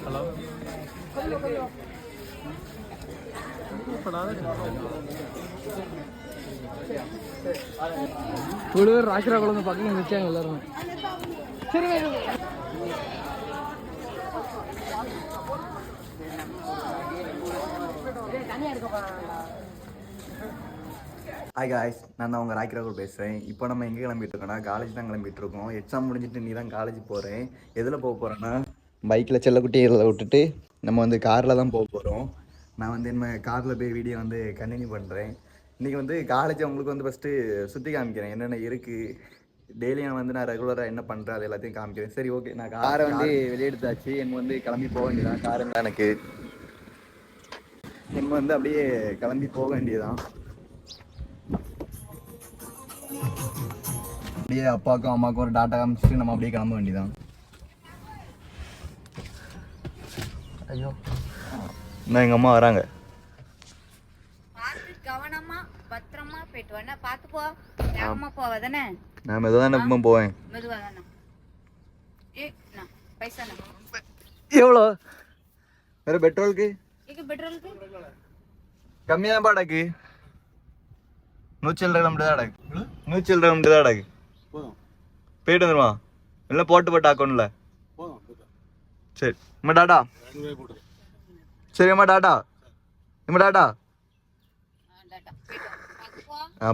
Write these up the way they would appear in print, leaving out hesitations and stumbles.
Hello இவ்வளோ பேர் ராக்கிரா குழந்தை பக்கம் நிற்காங்க எல்லாரும். சரி ஹாய் காய்ஸ், நான் தான் உங்கள் ராக்கிராகுல் பேசுகிறேன். இப்போ நம்ம எங்கே கிளம்பிட்டு இருக்கோம்னா காலேஜ் தான் கிளம்பிட்டு இருக்கோம். எக்ஸாம் முடிஞ்சிட்டு நீ தான் காலேஜ் போகிறேன். எதில் போக போகிறேன்னா பைக்கில் செல்லக்குட்டிகளை விட்டுட்டு நம்ம வந்து காரில் தான் போக போகிறோம். நான் வந்து என்ன காரில் போய் வீடியோ வந்து கண்டினியூ பண்ணுறேன். இன்றைக்கி வந்து காலேஜ் உங்களுக்கு வந்து ஃபஸ்ட்டு சுற்றி காமிக்கிறேன் என்னென்ன இருக்குது. டெய்லியும் வந்து நான் ரெகுலராக என்ன பண்ணுறேன் அது எல்லாத்தையும் காமிக்கிறேன். சரி ஓகே, நான் காரை வந்து வெளியெடுத்தாச்சு. எனக்கு வந்து கிளம்பி போக வேண்டியதான். காரு தான் எனக்கு வந்து அப்படியே கிளம்பி போக வேண்டியதான். அப்படியே அப்பாவுக்கும் அம்மாவுக்கும் ஒரு டாட்டா காமிச்சிட்டு நம்ம அப்படியே கிளம்ப வேண்டியதான். ஐயோ, இன்னும் எங்கள் அம்மா வராங்க. கவனமா பத்திரமா போயிட்டு வரணும். பார்த்து போ, வேகமா போவாதானே. நான் மெதுவாக தானே போவேன். மெதுவா தானே. பைசா எவ்வளோ வேறு பெட்ரோலுக்கு? பெட்ரோலுக்கு கம்மியாக தான் பாடாக்கு. 100 கிலோமீட்டர் தான் அடக்கு. 100 கிலோமீட்டர் தான் அடக்கு. போயிட்டு வந்துடுமா? இல்லை போட்டு அக்கௌண்ட்ல. சரி அம்மா டாட்டா. சரி அம்மா டாட்டா. அம்மா டாட்டா.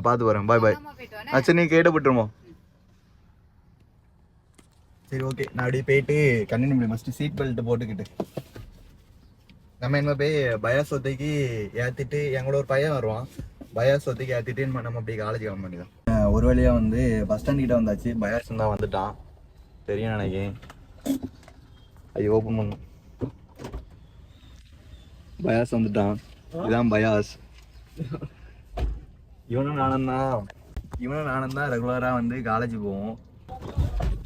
பார்த்து போகிறேன். பாய் பாய். சரி நீ கேட்ட போட்டுருமோ? சரி ஓகே, நான் அப்படியே போயிட்டு கண்டினியூ பண்ணி ஃபஸ்ட்டு சீட் பெல்ட் போட்டுக்கிட்டு நம்ம என்ன போய் பயாஸ் ஒத்தைக்கு ஏற்றிட்டு என் கூட ஒரு பையன் வருவான். பயாஸ் ஒத்தைக்கு ஏற்றிட்டு நம்ம அப்படி காலேஜ் கிளம்ப வேண்டியதான். ஒரு வழியாக வந்து பஸ் ஸ்டாண்ட் கிட்ட வந்தாச்சு. பயாஸ் தான் வந்துட்டான் தெரியும் நினைக்கிறேன். அது ஓப்பன் பண்ணும். பயாஸ் வந்துட்டான். இதுதான் பயாஸ். இவனும் நானும் தான் ரெகுலராக வந்து காலேஜ் போவோம்.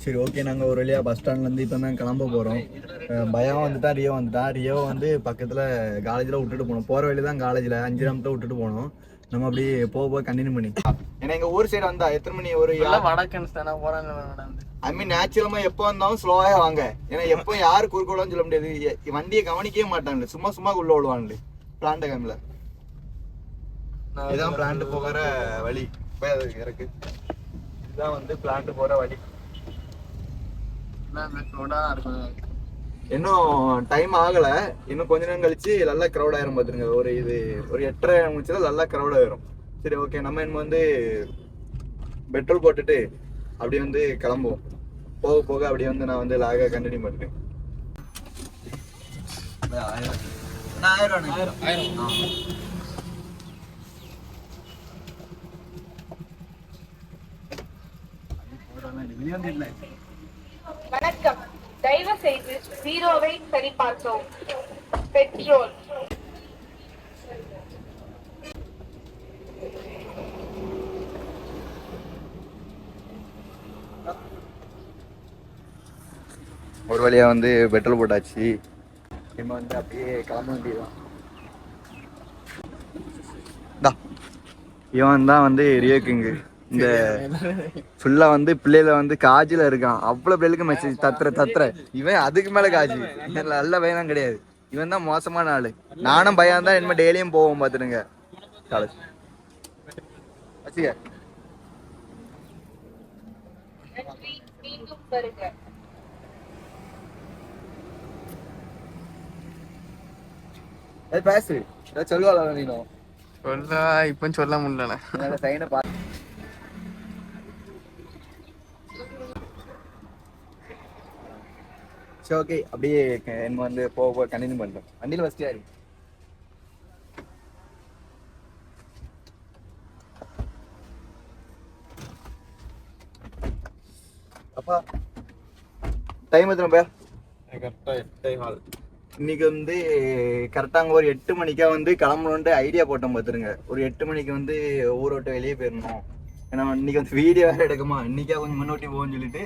சரி ஓகே, நாங்கள் ஒரு வழியாக பஸ் ஸ்டாண்ட்லேருந்து இப்போ தான் கிளம்ப போகிறோம். பயம் வந்துட்டா, ரியோ வந்து பக்கத்தில் காலேஜில் விட்டுட்டு போகணும். போகிற வழி தான் காலேஜில் 5 கிலோமீட்டர் விட்டுட்டு போகணும். நம்ம அப்படி போக கண்டினியூ பண்ணி. ஏன்னா எங்கள் ஊர் சைடு வந்தா எத்தனை மணி ஒரு ஐ மீன் நேச்சுரலாக எப்போ வந்தாலும் ஸ்லோவாக வாங்க. ஏன்னா எப்போ யார் குறுக்கோளான்னு சொல்ல முடியாது. வண்டியை கவனிக்கவே மாட்டாங்க. சும்மா உள்ள விடுவாங்க பிளான்ட் கைமில். இதுதான் பிளான்ட் போகிற வழி. இருக்கு இதுதான் வந்து பிளான்ட் போகிற வழி. இன்னும் டைம் ஆகலை. இன்னும் கொஞ்ச நேரம் கழிச்சு நல்லா க்ரௌட் ஆயிரும் பார்த்துருங்க. ஒரு 8:30 முடிச்சதான் நல்லா க்ரௌட் ஆயிரும். சரி ஓகே, நம்ம என்ன வந்து பெட்ரோல் போட்டுட்டு அப்படி வந்து கிளம்புவோம். போக அப்படியே வந்து நான் வந்து லாக கண்டினியூ பண்ணுறேன். 1000 வணக்கம், தயவு செய்து 0வை சரிபார்க்கவும். பெட்ரோல் ஒரு வழியாக வந்து பெட்ரோல் போட்டாச்சு. நம்ம வந்து அப்படியே கிளம்ப வேண்டியதான். இவன் தான் வந்து ரியோக்குங்க. இந்த ஃபுல்லா வந்து பிள்ளைல வந்து காஜில இருக்கான். அவ்வளவு பிள்ளைகளுக்கு மெசேஜ் தத்துற இவன் அதுக்கு மேல காஜி. நல்ல பையன் கிடையாது. இவன் தான் மோசமான ஆளு. நானும் பையன் தான் இனிமே டெய்லியும் போவோம் பாத்துடுங்க காலேஜ். பேசு சொல்லுவாள நீனும் சொல்ல இப்ப சொல்ல முடியல. சைனை பார்த்து சரி ஓகே, அப்படியே என்ன வந்து போக கண்டினியூ பண்ணுறோம். வண்டியில் ஃபஸ்ட்டு யாரு? அப்பா டைம் எத்தனை பேர்? கரெக்டாக 8:15. இன்னைக்கு வந்து கரெக்டாக அங்கே ஒரு 8 மணிக்கா வந்து கிளம்பணுன்ட்டு ஐடியா போட்டோம் பார்த்துருங்க. ஒரு 8 மணிக்கு வந்து ஊரை விட்டு வெளியே போயிடணும். ஏன்னா இன்னைக்கு வந்து வீடியோ வேறு எடுக்குமா, இன்னைக்கா கொஞ்சம் முன்னோட்டி போகும்னு சொல்லிட்டு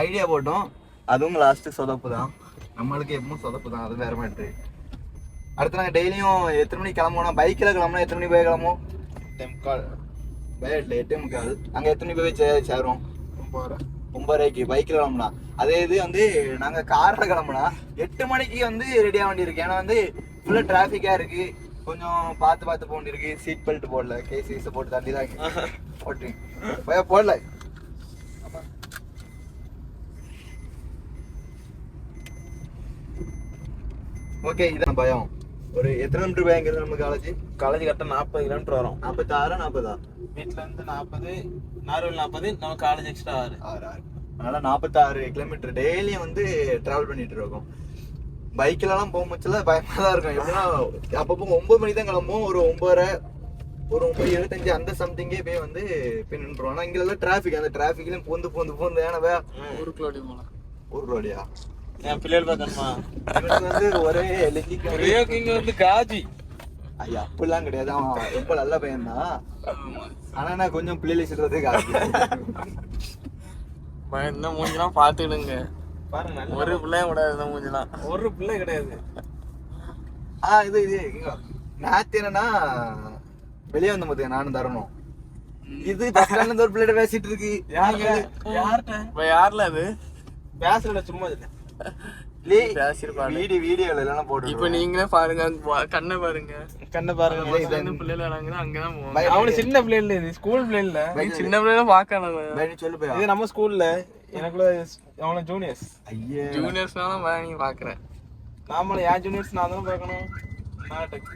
ஐடியா போட்டோம். அதுவும் லாஸ்ட்டு சொதப்பு தான். நம்மளுக்கு எப்பவும் சொதப்பு தான், அது வேற மேட்ரு. அடுத்து நாங்கள் டெய்லியும் எத்தனை மணிக்கு கிளம்புவோம்னா, பைக்கில் கிளம்புனா எத்தனை மணிக்கு போய் கிளம்புவோம்? பைலட்ல 8:45. அங்க எத்தனை பேர் சேரும்? 9:30 பைக்ல கிளம்புனா. அதே இது வந்து நாங்க கார்ல கிளம்புனா 8 மணிக்கு வந்து ரெடியாக வேண்டியிருக்கு. ஏன்னா வந்து ஃபுல்லா டிராஃபிக்கா இருக்கு, கொஞ்சம் பார்த்து போக வேண்டியிருக்கு. சீட் பெல்ட் போடல, கேஸ் போட்டு தாண்டி தான் போட்டு போடல. ஓகே, இதான் பயம். ஒரு எத்தனை கிலோமீட்டர் பயங்கிறது நம்ம காலேஜ் கரெக்டாக 40 கிலோமீட்டர் வரும். 46 40 வீட்டில் இருந்து 40, நார்வல் 40, நம்ம காலேஜ் எக்ஸ்ட்ரா 6. அதனால 46 கிலோமீட்டர் டெய்லியும் வந்து டிராவல் பண்ணிட்டு இருக்கோம். பைக்லலாம் போகும்போதுல பயமா தான் இருக்கும். எப்படின்னா அப்பப்போ 9 மணிக்கு தான் கிளம்புவோம். ஒரு 9:75 அந்த சம்திங்கே போய் வந்து போய் நின்றுவோம். ஆனால் இங்கெல்லாம் டிராஃபிக், அந்த டிராஃபிக்லையும் பூந்து ஏன்னா ஒரு கிலோடி மேலே ஒரு ரோடியா என் பிள்ளைகள் பார்க்கணுமா? இவனுக்கு வந்து ஒரே இங்க வந்து காஜி. ஐயா அப்படிலாம் கிடையாது, அவன் ரொம்ப நல்ல பையன் தான். ஆனா நான் கொஞ்சம் பிள்ளைகளை சொல்றதுக்கு இந்த மூஞ்சிலாம் பார்த்துடுங்க பாருங்க, ஒரு பிள்ளையும் கூடாது. இந்த மூஞ்சிலாம் ஒரு பிள்ளை கிடையாது. இது நேத்து என்னன்னா வெளியே வந்த போது நானும் தரணும். இது பஸ் ஸ்டாண்ட்ல ஒரு பிள்ளைகிட்ட பேசிட்டு இருக்கு. யார்கிட்ட? யாருல அது பேசல, சும்மா இல்லை. வீடியோல எல்லாம் போட்டு இப்ப நீங்களே பாருங்க, கண்ணை பாருங்க. பிள்ளைல அங்கதான் போவோம். அவனு சின்ன பிள்ளை இல்ல, இது ஸ்கூல் பிள்ளை இல்ல. சின்ன பிள்ளைல பாக்கலாம். சொல்லு, இது நம்ம ஸ்கூல்ல எனக்குள்ள அவன ஜூனியர்ஸ். ஜூனியர்ஸ்னாலும் நீங்க பாக்குறேன். நாமளும் என் ஜூனியர்ஸ் நான் தானே பார்க்கணும். நாட்டுக்கு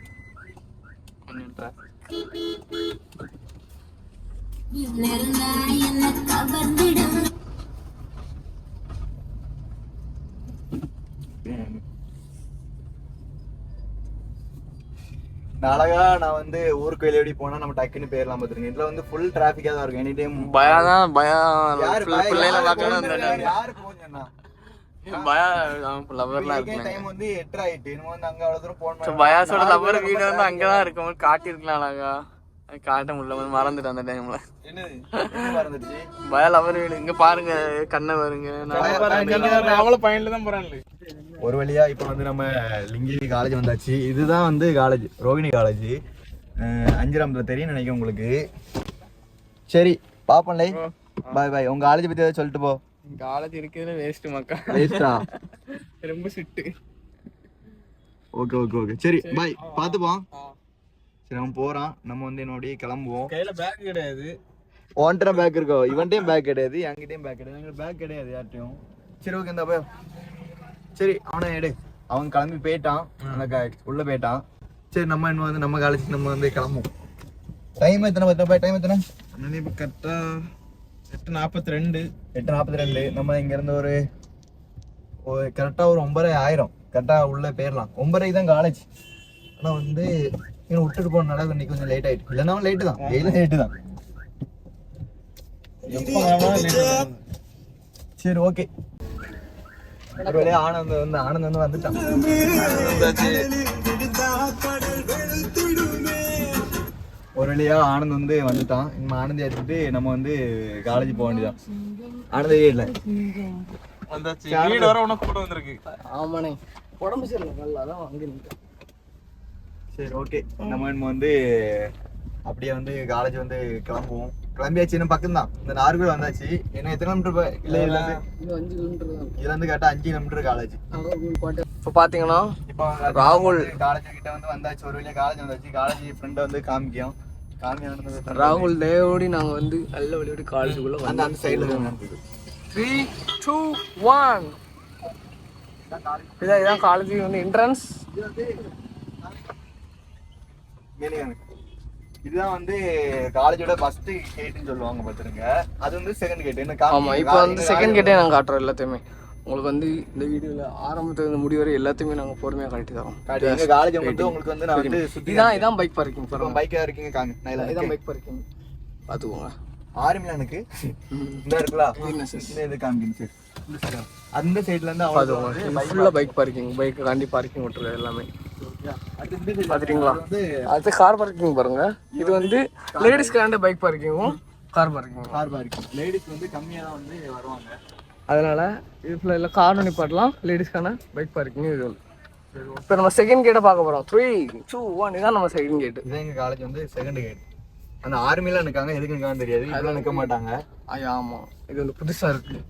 அழகா நான் வந்து ஊருக்கு வெளியே எப்படி போனா நம்ம டக்குன்னு போயிடலாம் பாத்துருங்க. இதுல வந்து ஃபுல் டிராபிக்கா தான் இருக்கும். எனி டைம் பயம் பிள்ளைல பாக்கணும். யாரு போனா டைம் வந்து 8 ஆயிட்டு. இன்னும் வந்து அங்க அவ்வளவு தூரம் போகணும். பயாசோட லவர் வீடு வந்து அங்கதான் இருக்கும். காட்டியிருக்கலாம் அழகா, காட்ட முடியல, மறந்துட்டு அந்த டைம்ல. மறந்துடுச்சு. பயா லவர் வீடு இங்க பாருங்க, கண்ணை பாருங்க. அவளும் பையன்ல தான் போறான்ல. ஒரு வழியா இப்ப வந்து நம்ம லிங்கிலி காலேஜ் வந்தாச்சு. இதுதான் வந்து காலேஜ், ரோகிணி காலேஜ். 5ஆம் தெரியும் நினைக்கிறேன் உங்களுக்கு. சரி பாப்போம்லே, பாய். உங்க காலேஜ் பத்தி ஏதாவது சொல்லிட்டு போ. காலேஜ் இருக்கிறது வேஸ்ட் மக்கா, வேஸ்டா? ரொம்ப சிட்டு. ஓகே சரி பாய், பாத்துப்போம். சரி அவன் போறான், நம்ம வந்து என்னோடய கிளம்புவோம். கையில பேக் கிடையாது. ஒன்றை பேக் இருக்கோம், இவன்ட்டையும் பேக் கிடையாது, என்கிட்டயும் பேக் கிடையாது. எங்களுக்கு பேக் கிடையாது யார்ட்டையும். சரி ஓகே, இந்த போய் சரி அவனை எடு. அவன் கிளம்பி போயிட்டான், அந்த உள்ள போயிட்டான். சரி நம்ம இன்னும் வந்து நம்ம காலேஜ் நம்ம வந்து கிளம்புவோம். டைம் எத்தனை? டைம் எத்தனை? கரெக்டா 8:42. 8:42. நம்ம இங்க இருந்து ஒரு கரெக்டா ஒரு 9:30 ஆயிரும். கரெக்டா உள்ள போயிடலாம். 9:30 தான் காலேஜ். ஆனா வந்து விட்டுட்டு போனால இன்னைக்கு கொஞ்சம் லேட் ஆயிட்டு. இல்லைன்னா லேட்டு தான், டெய்லியும் லேட்டு தான். சரி ஓகே. ஒரு வழியா ஆனந்த் வந்து வந்துட்டான். ஒரு வழியா ஆனந்த் வந்து வந்துட்டான். நம்ம ஆனந்த் எடுத்துட்டு நம்ம வந்து காலேஜ் போக வேண்டியதான். ஆனந்தே இல்லை, வீடு வர உனக்கு கூட வந்திருக்கு. ஆமாண்ணே, உடம்பு சரியில்லை, நல்லா தான் வாங்கி. சரி ஓகே, நம்ம வந்து அப்படியே வந்து காலேஜ் வந்து கிளம்புவோம். கிளம்பியாச்சு, இன்னும் பக்கம் தான். இந்த நார்கோயில் வந்தாச்சு. என்ன எத்தனை கிலோமீட்டர்? இல்லை இதுல இருந்து கரெக்டாக 5 கிலோமீட்டர் காலேஜ். இப்போ பார்த்தீங்கன்னா இப்போ ராகுல் காலேஜ் கிட்ட வந்து வந்தாச்சு. ஒரு வழியாக காலேஜ் வந்தாச்சு. காலேஜ் ஃப்ரெண்டை வந்து காமிக்கும். ராகுல் டேவோடி நாங்கள் வந்து நல்ல வழியோடி காலேஜுக்குள்ள வந்து அந்த சைடில் தான் நடந்தது. 3, 2, 1. இதான் காலேஜ் வந்து என்ட்ரன்ஸ். இதுதான் வந்து காலேஜோட ஃபர்ஸ்ட் கேட்னு சொல்லுவாங்க பாத்துருங்க. அது வந்து செகண்ட் கேட். ஆமா, இப்போ வந்து செகண்ட் கேட்டே நாங்கள் காட்டுறோம் எல்லாத்தையுமே. உங்களுக்கு வந்து இந்த வீடியோல ஆரம்பத்துல இருந்து முடி வரை எல்லாத்தையுமே நாங்கள் பொறுமையாக காட்டி தரோம். எங்க காலேஜ் வந்து உங்களுக்கு வந்து நான் வந்து இதான் பைக் பார்க்கிங். பைக்கா இருக்கீங்க காங்க, நான் இதான் பைக் பார்க்கிங் பார்த்துக்கோங்க. ஆர்மில எனக்கு இந்த இருக்குல்ல, இது காமிங்க. சரி அந்த சைடுல இருந்து அவங்க ஃபுல்லா பைக் பார்க்கிங், பைக் காண்டி பார்க்கிங் விட்டுறது எல்லாமே பாத்துட்டீங்களா? அது கார் பார்க்கிங் பாருங்க. இது வந்து லேடிஸ்க்கான பைக் பார்க்கிங்கும் கார் பார்க்கிங். லேடிஸ் வந்து கம்மியா தான் வந்து வருவாங்க. அதனால இது ஃபுல்லாக இல்லை, கார் நிப்பாட்டலாம். லேடிஸ்க்கான பைக் பார்க்கிங் இது ஒன்று. இப்போ நம்ம செகண்ட் கேட்டை பார்க்க போகிறோம். 3, 2, 1. இதான் நம்ம செகண்ட் கேட்டு. இதான் எங்கள் காலேஜ் வந்து செகண்ட் கேட். அந்த ஆர்மிலாம் நிற்காங்க, எதுக்கு நிற்கான்னு தெரியாது, அதெல்லாம் நிற்க மாட்டாங்க. ஆமாம், இது வந்து புதுசாக இருக்குது.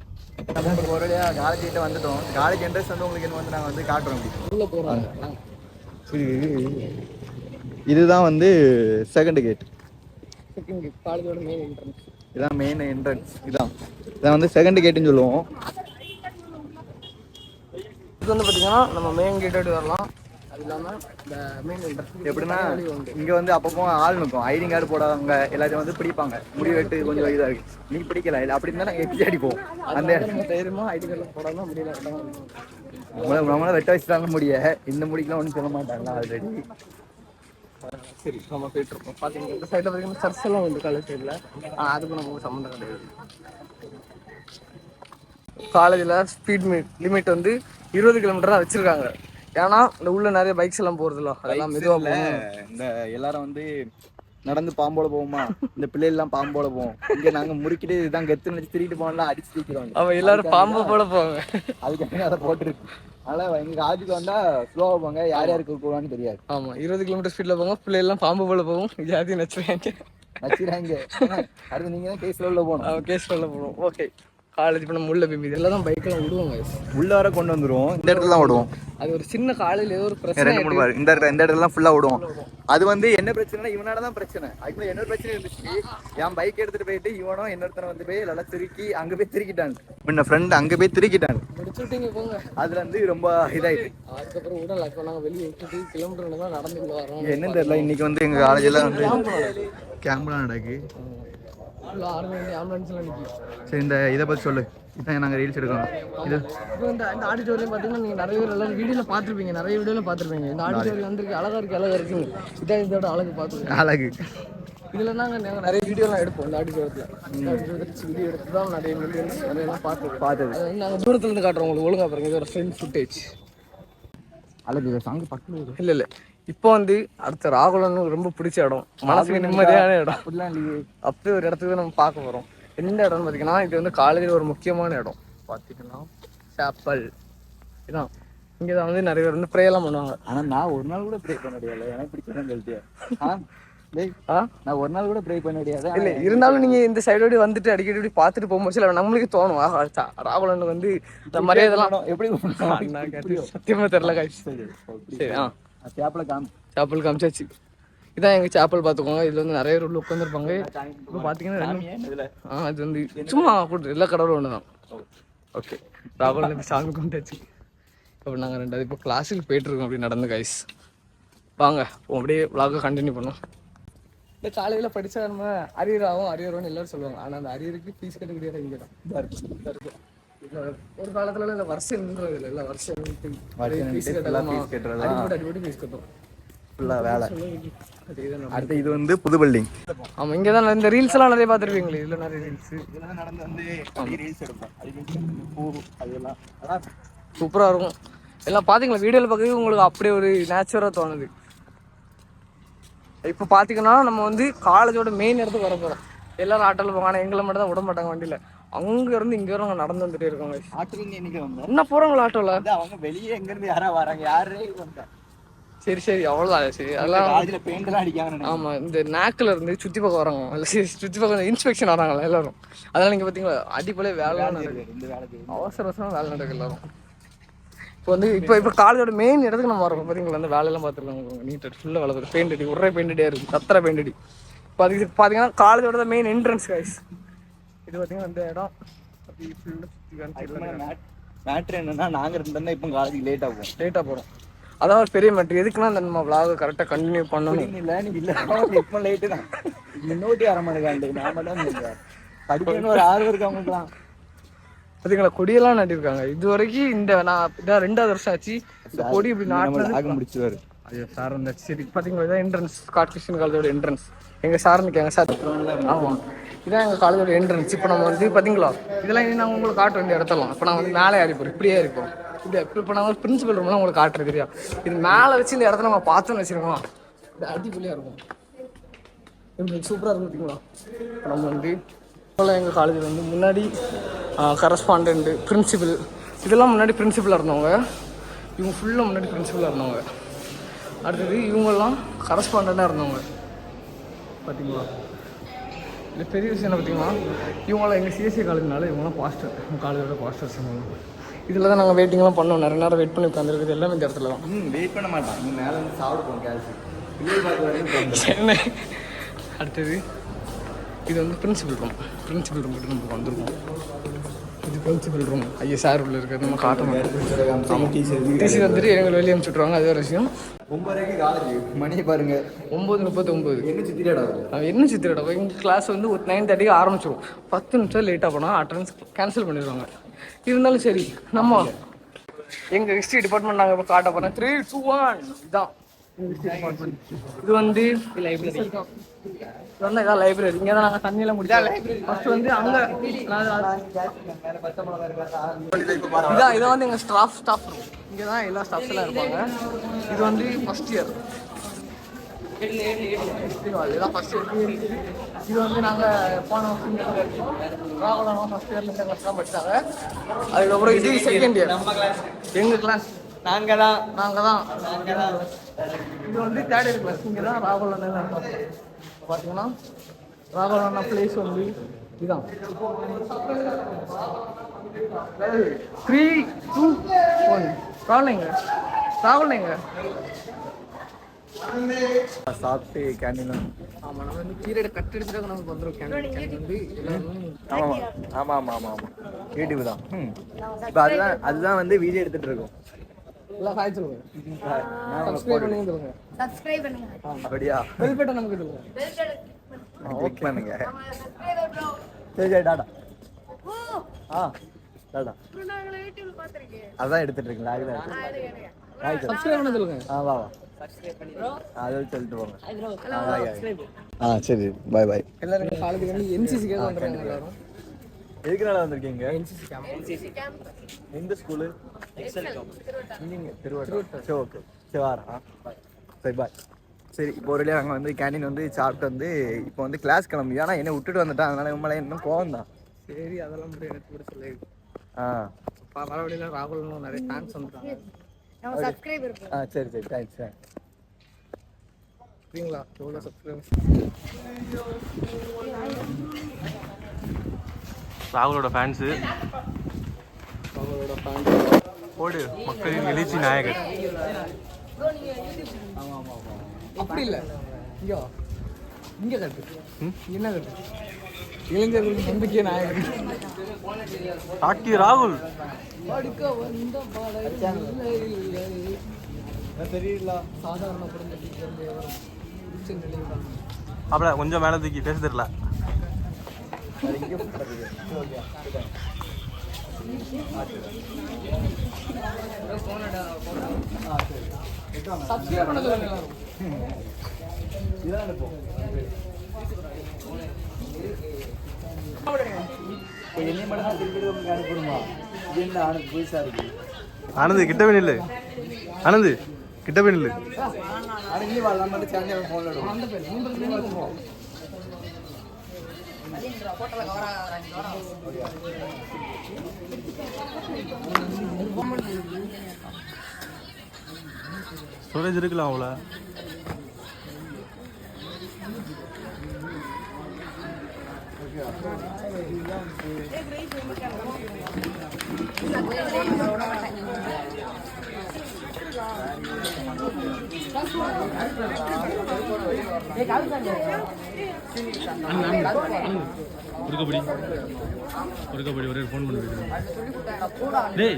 நம்ம ஒரு வழியாக காலேஜ் கிட்ட வந்துட்டோம். காலேஜ் என்ட்ரன்ஸ் வந்து உங்களுக்கு என்ன வந்து நாங்கள் வந்து காட்டுறோம். உள்ளே போகிறாங்க. இதுதான் வந்து செகண்ட் கேட். காலேஜோட மெயின் என்ட்ரன்ஸ். இதான் மெயின் என்ட்ரன்ஸ். இதான் வந்து செகண்ட் கேட்டுன்னு சொல்லுவோம். இது வந்து பார்த்தீங்கன்னா நம்ம மெயின் கேட்டு வரலாம். அது இல்லாமல் இந்த மெயின் என்ட்ரன்ஸ் எப்படின்னா இங்கே வந்து அப்பப்போ ஆள் நிற்கும், ஐடி கார்டு போடாதவங்க எல்லாத்தையும் வந்து பிடிப்பாங்க. முடி வெட்டு கொஞ்சம் இதாக இருக்கு, நீ பிடிக்கல இல்லை அப்படி இருந்தால் நாங்கள் எப்படி அடிப்போம். அந்த தைரியமாக ஐடி கார்டில் போடாமல் முடியல. நம்மளால வெட்ட வச்சுட்டாங்க முடிய, இந்த முடிக்கெலாம் ஒன்றும் சொல்ல மாட்டாங்களா ஆல்ரெடி. சரி, நம்ம போயிட்டுருக்கோம். பார்த்தீங்கன்னா இந்த சைடில் பார்த்தீங்கன்னா சர்ச் எல்லாம் வந்து காலேஜ் சைடில். அதுக்கும் நமக்கு சம்மந்தம் கிடையாது. காலேஜில் ஸ்பீட் லிமிட் வந்து 20 கிலோமீட்டர் தான் வச்சுருக்காங்க. ஏன்னா இந்த உள்ள நிறைய பைக்ஸ் எல்லாம் போகிறதில்ல, அதெல்லாம் மெதுவாக போகும். இந்த எல்லாரும் வந்து நடந்து பாம்போட போவோமா, இந்த பிள்ளைகள்லாம் பாம்போட போவோம். இங்கே நாங்கள் முறுக்கிட்டு இதுதான் கெத்து நினச்சி திருட்டு போனலாம் அடிச்சு தீக்கிறோம். அவன் எல்லாரும் பாம்பு போட போவாங்க. அதுக்காக அதை போட்டுருக்கு. அதனால் எங்கள் காலேஜுக்கு வந்தால் ஸ்லோவாக போங்க, யார் யாருக்கு போவான்னு தெரியாது. ஆமாம், 20 கிலோமீட்டர் ஸ்பீடில் போங்க, பிள்ளைகள்லாம் பாம்பு போல போகும். ஜாதி நச்சுறாங்க நச்சுறாங்க. அடுத்து நீங்கள் தான் கேஸில் உள்ள போகணும். அவன் கேஸில் உள்ள போகணும். ஓகே, காலேஜ் இப்போ நம்ம உள்ள போய் இதெல்லாம் தான் பைக்கெல்லாம் விடுவாங்க. உள்ள வர கொண்டு வந்துடுவோம். இந்த இடத்துல தான் விடுவோம். அது ஒரு சின்ன காலையில் ஏதோ ஒரு பிரச்சனை. 2-3 பார் இந்த இடத்துல ஃபுல்லாக விடுவோம். அது வந்து என்ன பிரச்சனைனா இவனால தான் பிரச்சனை. அதுக்குள்ள என்ன பிரச்சனை இருந்துச்சு, என் பைக் எடுத்துட்டு போயிட்டு இவனும் இன்னொருத்தனை வந்து போய் நல்லா திருக்கி அங்கே போய் திருக்கிட்டான். முன்ன ஃப்ரெண்ட் அங்கே போய் திருக்கிட்டான். முடிச்சுட்டீங்க போங்க. அதுல இருந்து ரொம்ப இதாயிட்டு அதுக்கப்புறம் விடல. இப்போ நாங்கள் வெளியே 8 கிலோமீட்டர் தான் நடந்து வரோம். என்னன்னு தெரியல. இன்னைக்கு வந்து எங்கள் காலேஜில் வந்து கேம்ப்லாம் நடக்கு. ஆம்புலன்ஸ்லாம் நிற்கி. சரி, இந்த இதை பற்றி சொல்லு. இதான் நாங்கள் ரீல்ஸ் எடுக்கணும். இது இப்போ இந்த ஆடிட்டோரியம் பார்த்தீங்கன்னா நீங்கள் நிறைய பேர் எல்லாரும் வீடியோவில் பார்த்துருப்பீங்க, நிறைய வீடியோவில் பார்த்துருப்பீங்க. இந்த ஆடிட்டோரியம் வந்துருக்கு, அழகாக இருக்குன்னு. இதான் இதோட அழகு பார்த்துருக்கோம். அழகு. இதில் நாங்கள் நிறைய வீடியோலாம் எடுப்போம். இந்த ஆடிட்டோரியத்தில் வீடியோ எடுத்து தான் நிறைய மில்லியன்ஸ் நிறையலாம் பார்த்தது. நாங்கள் தூரத்துலேருந்து காட்டுறோம் உங்களுக்கு. ஒழுங்காக பாருங்க, இதோட ஃப்ரெண்ட் ஃபுட்டேஜ். அழகு சாங்கு பக்கத்தில். இல்லை இப்போ வந்து அடுத்த ராகுலன்னு ரொம்ப பிடிச்ச இடம், மனசுக்கு நிம்மதியான இடம். அப்படிலாம் இல்லையே. அப்படி ஒரு இடத்துக்கு நம்ம பார்க்க போகிறோம். எந்த இடம்னு பார்த்தீங்கன்னா இது வந்து காலேஜில் ஒரு முக்கியமான இடம். பார்த்தீங்கன்னா சாப்பல் இதான். இங்கே தான் வந்து நிறைய பேர் வந்து ப்ரேயெல்லாம் பண்ணுவாங்க. ஆனால் நான் ஒரு நாள் கூட ப்ரே பண்ண முடியாது. எனக்கு பிடிச்சதான் கழிட்டியா? நான் ஒரு நாள் கூட ப்ரே பண்ண முடியாது. இல்லை, இருந்தாலும் நீங்கள் இந்த சைடோடு வந்துட்டு அடிக்கடி இப்படி பார்த்துட்டு போகும்போது சில நம்மளுக்கு தோணும், ராகுலன் வந்து இந்த மாதிரியே இதெல்லாம் எப்படி சத்தியமாக தெரில காய்ச்சி. சரி, சாப்பல் காமிச்சாச்சு. இதான் எங்கள் சாப்பல் பார்த்துக்கோங்க. இதில் வந்து நிறைய பேர் உள்ள உட்காந்துருப்பாங்க. இப்போ பார்த்தீங்கன்னா இது வந்து சும்மா கூட்டு எல்லா கடவுளும் ஒன்று தான். ஓகே, ராகுல் சாமி கும்பிட்டாச்சு. இப்போ நாங்கள் ரெண்டாவது இப்போ கிளாஸுக்கு போயிட்டுருக்கோம். அப்படி நடந்து கைஸ் வாங்க அப்படியே விளாக கண்டினியூ பண்ணோம். இந்த காலையில் படித்தா நம்ம அரியர் ஆகும், அரியரோன்னு எல்லோரும் சொல்லுவாங்க. ஆனால் அந்த அரியருக்கு ஃபீஸ் கட்டக்கூடிய இங்கே தான் இருக்கு. ஒரு காலத்துல இந்த வருஷம் நின்றது இல்லை, வருஷம் ஃபீஸ் கட்டலாம், அடிப்படி ஃபீஸ் கட்டும் ஃபுல்லாக வேலை. அடுத்து இது வந்து புது பில்டிங். ஆமாம், இங்கே தான் இந்த ரீல்ஸ் எல்லாம் நிறைய பார்த்துருப்பீங்களே. இதில் நிறைய ரீல்ஸ் இதெல்லாம் நடந்து வந்து ரீல்ஸ் எடுப்போம். அதெல்லாம் சூப்பராக இருக்கும். எல்லாம் பார்த்தீங்களா வீடியோவில் பார்க்கறது உங்களுக்கு அப்படியே ஒரு நேச்சுரலாக தோணுது. இப்போ பார்த்தீங்கன்னா நம்ம வந்து காலேஜோட மெயின் இடத்துக்கு வர போகிறோம். எல்லாரும் ஆட்டோவில் போங்க, ஆனால் எங்களை மட்டும் தான் விட மாட்டாங்க வண்டியில். அங்கேருந்து இங்கே வரும் நடந்து வந்துட்டே இருக்காங்க. ஆட்டோவில் இன்னைக்கு வந்தோம். என்ன போகிறாங்களா ஆட்டோவில்? அவங்க வெளியே எங்கேருந்து யாரா வராங்க, யாரே வந்தா. சரி அவ்வளோதான். சரி, அதெல்லாம் காலேஜில் பெயிண்ட்லாம் அடிக்காங்க. ஆமாம், இந்த நேக்கில் இருந்து சுற்றி பக்கம் வராங்க, இல்லை சுற்றி பக்கம் இன்ஸ்பெக்ஷன் வராங்களா எல்லாரும். அதெல்லாம் நீங்கள் பார்த்தீங்களா அடிப்படை வேலை நடக்குது. அவசர வேலை நடக்குது எல்லாரும். இப்போ வந்து இப்போ காலேஜோட மெயின் இடத்துக்கு நம்ம வரோம். பார்த்தீங்களா அந்த வேலையெல்லாம் பார்த்துருக்காங்க. நீட்டாக ஃபுல்லாக வேலை பார்த்து பெயிண்ட் அடி ஒரே பெயிண்ட் அடியாக இருக்குது, கத்திர பெயிண்ட் அடி. இப்போ அதுக்கு பார்த்தீங்கன்னா காலேஜோட தான் மெயின் என்ட்ரன்ஸ் கைஸ். இது பார்த்தீங்கன்னா இந்த இடம் அப்படி ஃபுல்லாக சுற்றி காமிச்சு. மேட்ரு என்னன்னா நாங்கள் இருந்தால் இப்போ காலேஜுக்கு லேட்டாக போகிறோம். அதான் ஒரு பெரிய மேட்ரு. எதுக்குன்னா அந்த நம்ம விளாக கரெக்டாக கண்டினியூ பண்ணணும். இல்லை நீ இல்லை இப்போ லேட்டு தான் இன்னோட்டி வர மாட்டேங்காண்டு. நாம தான் படிக்கணும்னு ஒரு ஆர்வம் இருக்கு அவங்களுக்குலாம். பார்த்தீங்களா கொடியெல்லாம் நட்டிருக்காங்க. இது வரைக்கும் இதான் 2வது வருஷம் ஆச்சு. இந்த கொடி இப்படி நாட்டினது முடிச்சுவாரு. ஐயோ சார் வந்தாச்சு. சரி பார்த்தீங்களா இதான் என்ட்ரன்ஸ், ஸ்காட் கிறிஸ்டியன் காலேஜோட என்ட்ரன்ஸ். எங்கள் சார் நிற்காங்க சார். ஆமாம், இதான் எங்கள் காலேஜோட என்ட்ரன்ஸ். இப்போ நம்ம வந்து பார்த்தீங்களா இதெல்லாம் இனி நாங்கள் உங்களுக்கு காட்ட வேண்டிய இடத்தலாம். இப்போ நான் வந்து மேலே ஏறி போகிறோம், இப்படியே இருப்போம். இப்போ நாங்கள் ஒரு பிரின்சிபல் ரூம்லாம் உங்களுக்கு காட்டுறது தெரியா. இது மேலே வச்சு இந்த இடத்துல நம்ம பார்த்தோன்னு வச்சுருக்கோம். இது அடிப்பொலியாக இருக்கும். இப்படி சூப்பராக இருக்கும் பார்த்தீங்களா. நம்ம வந்து இப்போல்லாம் எங்கள் காலேஜில் வந்து முன்னாடி கரஸ்பாண்டன்ட்டு, பிரின்சிபல் இதெல்லாம் முன்னாடி பிரின்சிபலாக இருந்தவங்க. இவங்க ஃபுல்லாக முன்னாடி பிரின்சிபலாக இருந்தவங்க. அடுத்தது இவங்கெல்லாம் கரஸ்பாண்டாக இருந்தவங்க. பார்த்தீங்களா இல்லை பெரிய விஷயம் என்ன பார்த்தீங்கன்னா இவங்களாம் எங்கள் சிஎஸ்சி காலேஜ்னால இவங்களாம் பாஸ்டர் காலேஜோட பாஸ்டர்ஸ் இதில் தான் நாங்கள் வெயிட்டிங்லாம் பண்ணோம். நிறைய நேரம் வெயிட் பண்ணி உட்காந்துருக்குது எல்லாமே இந்த இடத்துல தான். வெயிட் பண்ண மாட்டான், நீ மேலே வந்து சாப்பிடுவோம் கேஸ் பிள்ளை பார்க்க வரைக்கும். சென்னை. அடுத்தது இது வந்து பிரின்சிபல் ரூம். பிரின்சிபல் ரூம் கிட்ட நம்ம வந்திருக்கோம். இது பிரின்சிபல் ரூம். ஐயா சார் உள்ள இருக்கிறது நம்ம காட்ட மாட்டோம். டிசி வந்துட்டு எங்களை வெளியே அனுப்பிச்சுட்ருவாங்க. அது ஒரு விஷயம். 9:30 காலேஜ் மணியை பாருங்க 9:39. என்ன சித்திரடா என்ன சித்திரடா எங்கள் கிளாஸ் வந்து ஒரு 9:30 ஆரம்பிச்சிடும். 10 நிமிஷம் லேட்டாக போனால் அட்டன்ஸ் கேன்சல் பண்ணிடுவாங்க. இருந்தாலும் சரி நம்ம எங்கள் ஹிஸ்ட்ரி டிபார்ட்மெண்ட் நாங்கள் இப்போ காட்ட போகிறோம். 3, 2, 1 இதுதான் இது வந்து லைப்ரரி. இதான் லைப்ரரி. இங்கே தான் நாங்கள் தண்ணியெல்லாம் முடிச்சோம். ஃபஸ்ட்டு வந்து அங்கே இதான் வந்து எங்கள் ஸ்டாஃப் ரூம். இங்கே தான் எல்லா ஸ்டாஃப்ஸ் எல்லாம் இருப்பாங்க. இது வந்து ஃபஸ்ட் இயர். இதுதான் ஃபஸ்ட் இயர். இது வந்து நாங்கள் போன வருஷம் ராகுலம் ஃபஸ்ட் இயர்லேருந்து எங்கள் கிளாஸ் தான் படித்தாங்க. அதுக்கப்புறம் இது செகண்ட் இயர். எங்கள் கிளாஸ் நாங்கள் தான் இது வந்து தேர்ட் இயர் கிளாஸ். இங்கே தான் ராகுல் அண்ணன் பார்த்தீங்கன்னா ராகுல் அண்ணா பிளேஸ் வந்து இதுதான். 3, 2, 1 ராகுல்ங்க சாப்பிட்டு கேண்டீன். ஆமாம் நம்ம வந்து பீரியடை கட் எடுத்துட்டு நமக்கு வந்துடும். கேண்டீன் வந்து ஆமாம் யூடியூப் தான். இப்போ அதுதான் வந்து வீடியோ எடுத்துகிட்டு இருக்கோம். எல்லாம் ஹாய் சொல்லுங்க. சப்ஸ்கிரைப் பண்ணுங்க. அப்படியா? பெல் பட்டன் நமக்கு சொல்லுங்க. கிளிக் பண்ணுங்க. சரி டாடா. டாடா. அதான் எடுத்துட்டு இருக்கீங்களா? சப்ஸ்கிரைப் பண்ண சொல்லுங்க. வா அதை சொல்லிட்டு போங்க. சரி பாய் பாய். எல்லாரும் காலேஜுக்கு வந்து என்சிசிக்காக வந்துடுறாங்க. எல்லாரும் எதுக்குனால வந்திருக்கீங்க? NCC camp. எந்த ஸ்கூலு? நீங்கள் திருவட்டா. சரி ஓகே. சரி வாரா. சரி பாய். சரி இப்போ ஒரு வழியாக நாங்கள் வந்து கேண்டீன் வந்து சாப்பிட்டு வந்து இப்போ வந்து கிளாஸ் கிளம்பி. ஆனால் என்னை விட்டுட்டு வந்துட்டான், அதனால உண்மையில இன்னும் கோவம் தான். சரி அதெல்லாம் மட்டும் எனக்கு கூட சொல்லி வர வழியில் ராகுல் நிறைய ஃபேன்ஸ் வந்துட்டாங்க. சரி தேங்க்ஸ். சரிங்களா? எவ்வளோ சப்ஸ்கிரைபர்ஸ்? ராகுலோட ஃபேன்ஸு. போடு மக்களின் எழுச்சி நாயகர். அப்படி இல்லை, இங்கே கட்டு. என்ன கட்டு? இளைஞர்கள் நம்பிக்கை நாயகர் டாக்கி ராகுல். தெரியல சாதாரண குடும்பத்திலிருந்து அப்பட கொஞ்சம் மேலே தூக்கி பேச தெரியல. சப்ஸ்கிரைப் பண்ண சொல்லுங்க எல்லாரும். என்னை மட்டும் தான் திருப்பி உங்களுக்கு அனுப்பிடுமா? என்ன ஆனது புதுசாக இருக்கு. ஆனந்த் கிட்ட போய் நில்லு. ஆனந்த் கிட்ட போய் நில்லு. ஆனால் நீ வரலாம் மட்டும் சேனல் ஃபோனில் விடுவோம். அந்த பேர் 3 மணிக்கு போவோம். ஸ்டோரேஜ் இருக்கலாம் அவ்வளோ. ஒருக்கப்படி ஒரே ஃபோன் பண்ணி டேய்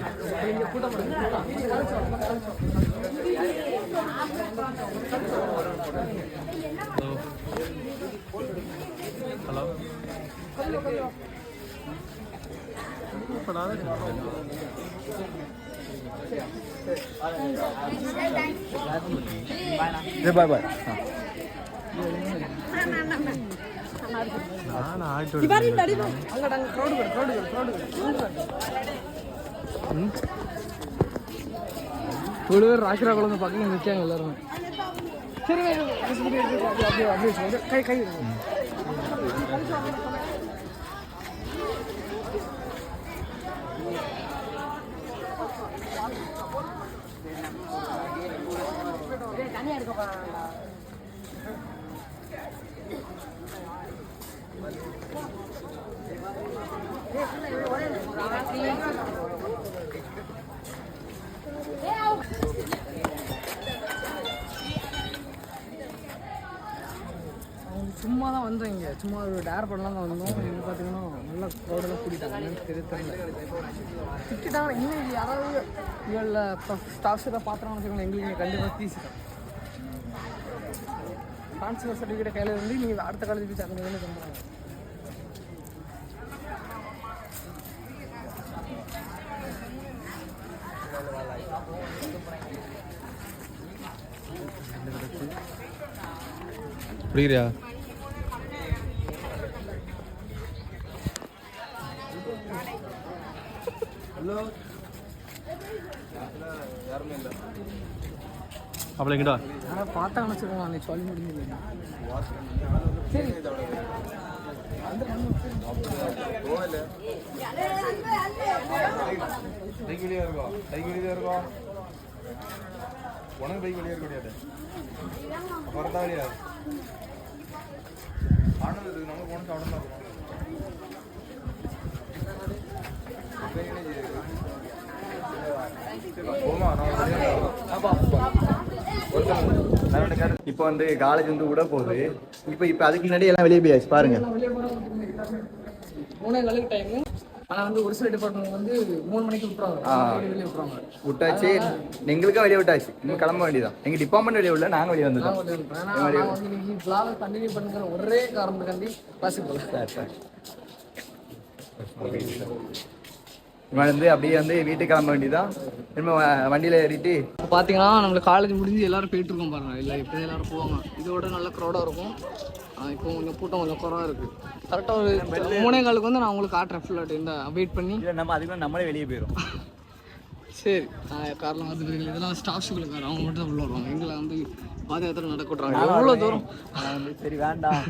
ஹலோ பாய் பாய். நான் ஆயிட்டு இவ்வளோ பேர் ராக்கிரா குழந்தை பக்கத்தில் நிற்காங்க எல்லாருமே. சரி அப்படியே கை கை சும்மா தான் வந்தோம் இங்கே, சும்மா ஒரு டேர் பண்ணலாம் தான் வந்தோம். இங்கே பார்த்தீங்கன்னா நல்லா க்ரௌடெல்லாம் கூட்டிட்டாங்க, என்னன்னு தெரியல. திட்டாங்க இன்னும் யாராவது இவளில் இப்போ ஸ்டாஃப்ஸ் தான் பார்த்துறாங்கன்னு வச்சுக்கோங்க, எங்களுக்கு இங்கே கண்டிப்பாக ஃபீஸ் ட்ரான்ஸ்ஃபர் சர்டிஃபிகேட் கையில் இருந்து நீங்கள் அடுத்த காலேஜ் போய் அந்த வேலை பண்ணுறாங்க. புரியுறியா? அப்படி எங்கிட்டா ஆனால் பார்த்தாங்கன்னு வச்சுக்கோங்க, அன்னைக்கு சொல்லி முடிஞ்சது. சரி பைக் வெளியே இருக்கும், பைக் வெளியே இருக்கும். உனக்கு பைக் வெளியே இருக்க முடியாது. அப்புறம் தான் வெளியாது. ஆனது இருக்கு, நம்ம போன சாப்பிட தான் இருக்கும். இப்போ வந்து காலேஜ் வந்து விட போகுது. இப்போ அதுக்கு முன்னாடி எல்லாம் வெளியே போயாச்சு பாருங்க. 3:15 டைமு. ஆனால் வந்து ஒரு சில டிபார்ட்மெண்ட் வந்து 3 மணிக்கு விட்டுருவாங்க, வெளியே விட்டுருவாங்க. விட்டாச்சு, எங்களுக்கும் வெளியே விட்டாச்சு. இன்னும் கிளம்ப வேண்டியதான். எங்கள் டிபார்ட்மெண்ட் வெளியே விடல, நாங்கள் வெளியே வந்துட்டோம். நான் வந்து இன்னைக்கு vlog கண்டினியூ பண்ணுற ஒரே காரணத்துக்காண்டி கிளாஸுக்கு போகல. சார் இவன் வந்து அப்படியே வந்து வீட்டுக்கு கிளம்ப வேண்டியதான். திரும்ப வண்டியில் ஏறிட்டு இப்போ பார்த்தீங்கன்னா நம்மளுக்கு காலேஜ் முடிஞ்சு எல்லாரும் போயிட்டு இருக்கோம் பாருங்க. இல்லை இப்போ எல்லாரும் போவாங்க, இதோட நல்ல க்ரௌடாக இருக்கும். இப்போ கொஞ்சம் கூட்டம் கொஞ்சம் குறவாக இருக்குது. கரெக்டாக ஒரு 3:15 வந்து நான் உங்களுக்கு காட்டுறேன் ஃபுல்லாக. இந்த வெயிட் பண்ணி நம்ம அதுக்கு நம்மளே வெளியே போயிடும். சரி காரில் வந்து இதெல்லாம் ஸ்டாஃப்ஸுக்குள்ள கார், அவங்க மட்டும் தான் உள்ள வருவாங்க. எங்களை வந்து பாதயாத்திரை நடக்க விட்றாங்க. எவ்வளோ தூரம் சரி வேண்டாம்,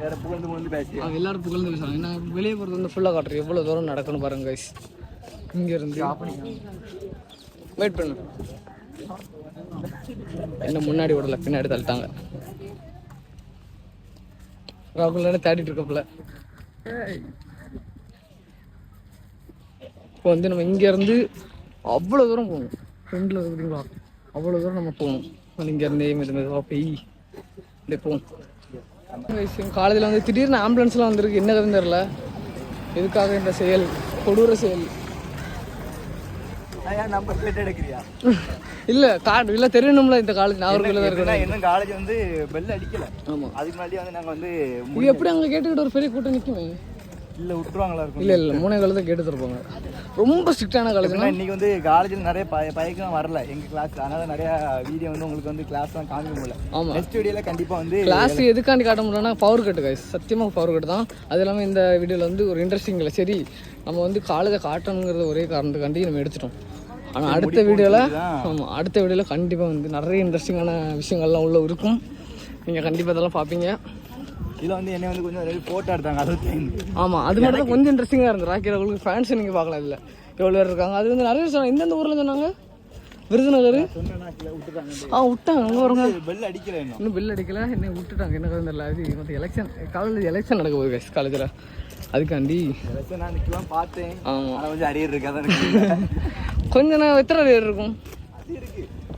வேறு புகழ்ந்து பேசி அவங்க எல்லாரும் புகழ்ந்து பேசுகிறாங்க. ஏன்னா வெளியே போகிறது வந்து ஃபுல்லாக காட்டுறேன், எவ்வளோ தூரம் நடக்கணும் பாருங்க கைஸ். இங்கேருந்து வெயிட் பண்ணு, என்ன முன்னாடி விடல, பின்னாடி தள்ளிட்டாங்க. ராகுல் தேடிட்டு இருக்கப்பல. இப்போ வந்து நம்ம இங்கேருந்து அவ்வளோ தூரம் போகணும். ஃப்ரெண்டில் இருக்குதுங்களா, அவ்வளோ தூரம் நம்ம போகணும். இங்கேருந்தே மெதுவாக போய் இப்படி போகணும். காலேஜில் வந்து திடீர்னு ஆம்புலன்ஸ்லாம் வந்துருக்கு, என்ன தெரில எதுக்காக இந்த செயல், கொடூர செயல். இல்ல கார்டு இல்ல தெரியணும்ல, இந்த காலேஜ் நாகர்கோவில்ல இருக்கு. இன்னும் காலேஜ் வந்து பெல் அடிக்கல. ஆமா, அதுக்கு முன்னாடி வந்து நாங்க வந்து இது எப்படி அங்க கேட்டுக்கிட்டு ஒரு பெரிய கூட்டம் நிக்குமே. இல்ல விட்டுருவாங்களா இருக்கும். இல்ல 3:15 தான் கேட்டு தருப்பாங்க. ரொம்ப ஸ்ட்ரிக்டான காலேஜ். இன்னைக்கு வந்து காலேஜில் நிறைய பையெல்லாம் வரல எங்க கிளாஸ், அதனால நிறைய வீடியோ வந்து உங்களுக்கு வந்து கிளாஸ்லாம் காமிக்க முடியல. ஆமா, நெக்ஸ்ட் வீடியோல கண்டிப்பா வந்து கிளாஸ் எதுக்காண்டி காட்ட முடியலன்னா பவர் கட்டு கைஸ், சத்தியமா பவர் கட்டு தான். அது இல்லாமல் இந்த வீடியோல வந்து ஒரு இன்ட்ரெஸ்டிங் இல்லை. சரி நம்ம வந்து காலேஜை காட்டணுங்கிறது ஒரே காரணத்துக்காண்டி நம்ம எடுத்துட்டோம். ஆனால் அடுத்த வீடியோவில் ஆமாம், அடுத்த வீடியோவில் கண்டிப்பாக வந்து நிறைய இன்ட்ரெஸ்டிங்கான விஷயங்கள்லாம் உள்ள இருக்கும். நீங்கள் கண்டிப்பாக இதெல்லாம் பார்ப்பீங்க. இதில் வந்து என்ன வந்து கொஞ்சம் ஃபோட்டோ எடுத்தாங்க, அது ஆமாம், அது மட்டும் தான் கொஞ்சம் இன்ட்ரெஸ்டிங்காக இருந்தது. ராக்கியர்களுக்கு ஃபேன்ஸ் நீங்கள் பார்க்கலாம். இதில் எவ்வளோ பேர் இருக்காங்க. அது வந்து நிறைய சொன்னாங்க. எந்தெந்த ஊரில் சொன்னாங்க? விருதுநகர். விட்டாங்க அங்கே வருங்க. பெல் அடிக்கல, இன்னும் பெல் அடிக்கல, என்ன விட்டுட்டாங்க. என்ன தெரியல. அது மற்ற எலெக்ஷன், காலேஜ் எலெக்ஷன் நடக்க போகுது கைஸ் காலேஜில். அதுக்காண்டி நான் பார்த்தேன். ஆமாம், கொஞ்சம் அரியர் இருக்காது. கொஞ்சம் நான் எத்தனை அரியர் இருக்கும்?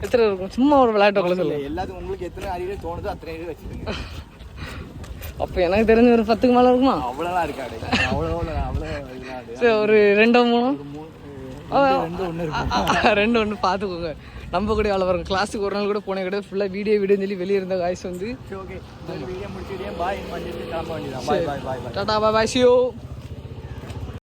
எத்தனை இருக்கும்? சும்மா ஒரு விளையாட்டு சொல்லு. எல்லாத்துக்கும் உங்களுக்கு எத்தனை அரியர் தோணுதோ அத்தனை அரியர் வச்சுருங்க. அப்போ எனக்கு தெரிஞ்ச ஒரு 10க்கு மேலே இருக்குமா? அவ்வளோலாம் இருக்காது. அவ்வளோ சரி, ஒரு 2-3 2-1 பார்த்துக்கோங்க. நம்ம கூட அவ்வளோ வரும். கிளாஸுக்கு ஒரு நாள் கூட போனே கிடையாது. ஃபுல்லாக வீடியோன்னு சொல்லி வெளியே இருந்த காய்ஸ் வந்து ஓகே, வீடியோ முடிச்சுட்டே பாய், கிளம்ப வேண்டியதான். பாய் பாய் பாய் டாடா பாய் பாய், சி யூ.